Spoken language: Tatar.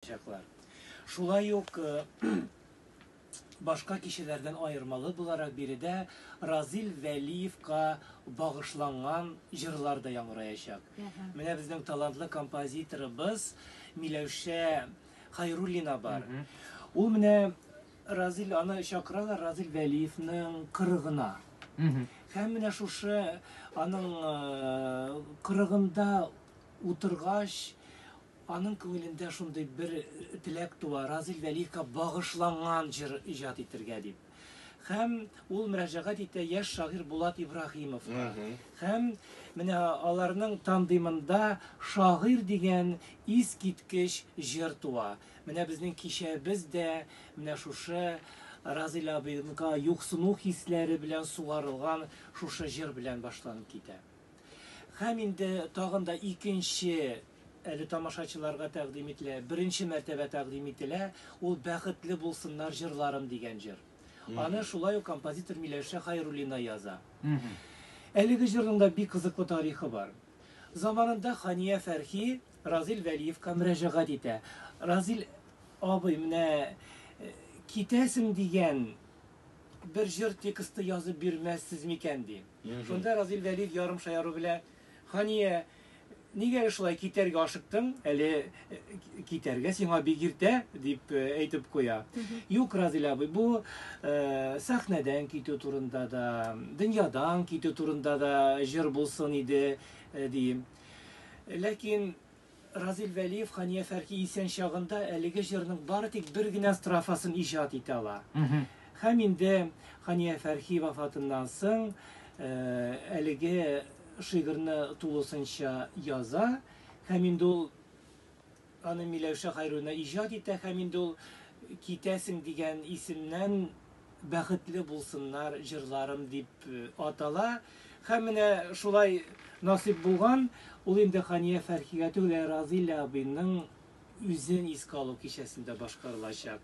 yapacaklar. Şulay yok başka kişilerden ayırmalı bularak biri de Razil Veliyev'ga bağışlanan jırlarda yankırayacak. Mine bizden talantlı kompozitörümüz Milevşe Hayrulina var. O mine Razil ana şakralar Razil Veliyev'nin kırığına. Hem mine şuşu anın kırığında oturgaç anın көңелендә шундый bir tilek туа, Razil Veliyev'ga bağışlanan jыр ijat итәргә дип. Һәм ул мөрәҗәгать итә яшь шагыйрь Булат Ибраһимовка. Һәм менә аларның тандемында шагыйрь дигән искиткеч жыр туа. Менә безнең кичәбез дә менә шушы Разил абыйга юксыну хисләре белән сугарылган шушы жыр белән башланып китә. Һәм инде тагын да икенче әле тамашачыларга тәкъдим ителә, беренче мәртәбә тәкъдим ителә, ул бәхетле булсыннар җырларым дигән җыр. Аны шулай ук композитор Миләүшә Хайруллина яза. Әлеге җырның да бик кызыклы тарихы бар. Заманында Хания Фәрхи Разил Вәлиевка мөрәҗәгать итә. Разил абый, менә китәсең дигән бер җыр тексты язып бирмәссез микән ди. Шунда Разил Вәлиев ярым шаяру белән: "Хания, нигә шулай китәргә ашыктың? Әле китәргә сиңа бик иртә", дип әйтеп куя. Юк, Разил абый, бу сәхнәдән китү турында да, дөньядан китү турында да җыр булсын иде, дим. Ләкин Разил Вәлиев Хания Фәрхи исән чагында әлеге җырның бары тик бер генә строфасын иҗат итә ала. Һәм инде Хания Фәрхи вафатыннан соң әлеге шигырьне тулысынча яза, һәм инде ул аны Миләүшә Хайруллина иҗат итә, һәм инде ул китәсең дигән исемнән бәхетле булсыннар җырларым дип атала. Һәм менә шулай насыйп булган, ул инде Хания Фәрхигә түгел, Разил абыйның үзен искә алу кичәсендә башкарылачак.